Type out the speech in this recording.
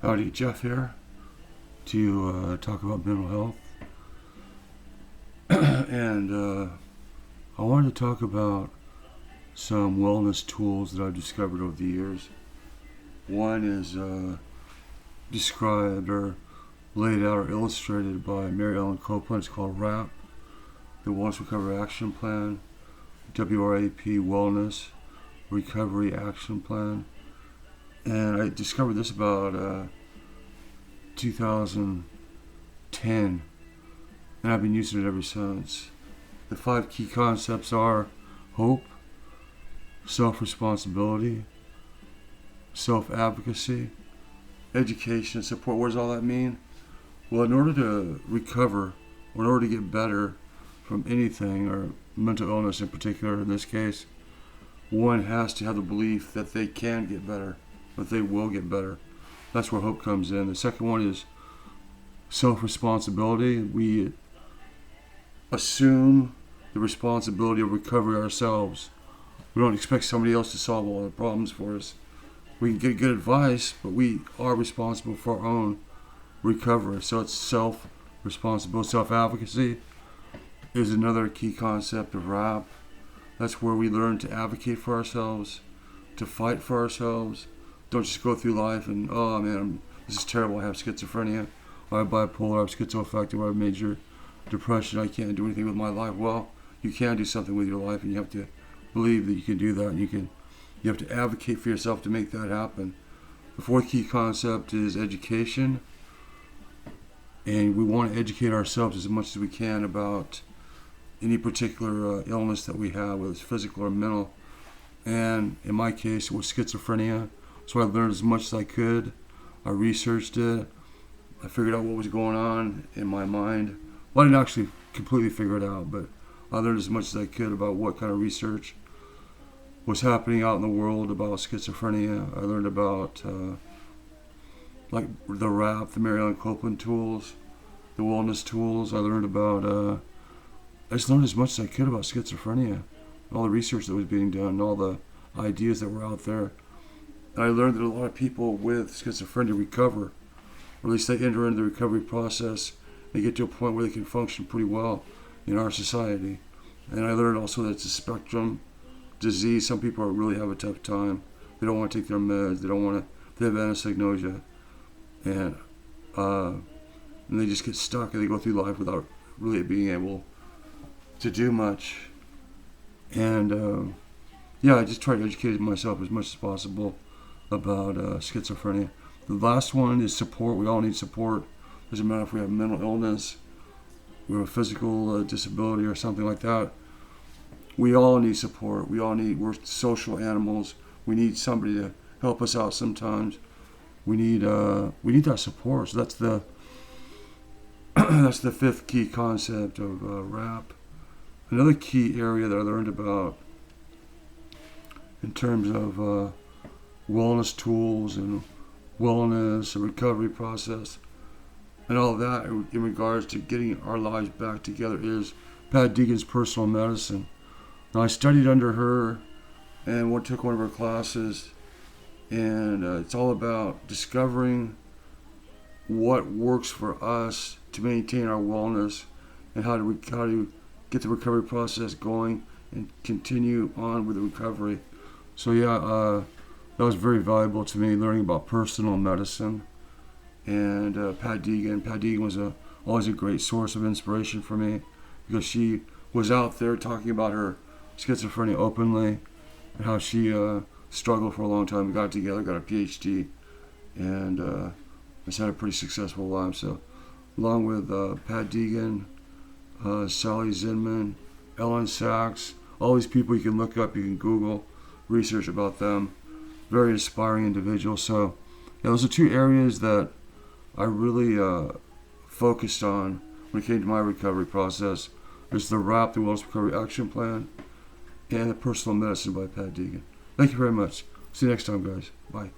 Howdy, Jeff here to talk about mental health. And I wanted to talk about some wellness tools that I've discovered over the years. One is described or laid out or illustrated by Mary Ellen Copeland. It's called WRAP, the Wellness Recovery Action Plan, WRAP, Wellness Recovery Action Plan. And I discovered this about 2010, and I've been using it ever since. The 5 key concepts are hope, self-responsibility, self-advocacy, education, and support. What does all that mean? Well, in order to recover, or in order to get better from anything, or mental illness in particular in this case, one has to have the belief that they can get better, that they will get better. That's where hope comes in. The second one is self-responsibility. We assume the responsibility of recovery ourselves. We don't expect somebody else to solve all the problems for us. We can get good advice, but we are responsible for our own recovery. So it's self-responsibility. Self-advocacy is another key concept of WRAP. That's where we learn to advocate for ourselves, to fight for ourselves. Don't just go through life and, oh man, this is terrible, I have schizophrenia, or I have bipolar, I have schizoaffective, or I have major depression, I can't do anything with my life. Well, you can do something with your life, and you have to believe that you can do that, and you have to advocate for yourself to make that happen. The fourth key concept is education, and we want to educate ourselves as much as we can about any particular illness that we have, whether it's physical or mental. And in my case, it was schizophrenia. So I learned as much as I could. I researched it. I figured out what was going on in my mind. Well, I didn't actually completely figure it out, but I learned as much as I could about what kind of research was happening out in the world about schizophrenia. I learned about like the WRAP, the Mary Ellen Copeland tools, the wellness tools. I learned about, I just learned as much as I could about schizophrenia, all the research that was being done, and all the ideas that were out there. And I learned that a lot of people with schizophrenia recover, or at least they enter into the recovery process. They get to a point where they can function pretty well in our society. And I learned also that it's a spectrum disease. Some people really have a tough time. They don't want to take their meds. They have anosognosia. And they just get stuck, and they go through life without really being able to do much. And I just try to educate myself as much as possible about schizophrenia. The last one is support. We all need support. Doesn't matter if we have mental illness, we have a physical disability or something like that. We all need support. We're social animals. We need somebody to help us out sometimes. We need that support. So that's the that's the fifth key concept of WRAP. Another key area that I learned about in terms of wellness tools and wellness and recovery process and all of that in regards to getting our lives back together is Pat Deegan's personal medicine. Now I studied under her and took one of her classes, and it's all about discovering what works for us to maintain our wellness and how to get the recovery process going and continue on with the recovery. So that was very valuable to me, learning about personal medicine. And Pat Deegan was always a great source of inspiration for me, because she was out there talking about her schizophrenia openly and how she struggled for a long time. We got together, got a PhD, and has had a pretty successful life. So along with Pat Deegan, Sally Zinman, Ellen Sachs, all these people you can look up, you can Google, research about them. Very inspiring individuals. So those are 2 areas that I really focused on when it came to my recovery process. There's the WRAP, the Wellness Recovery Action Plan, and the Personal Medicine by Pat Deegan. Thank you very much. See you next time, guys. Bye.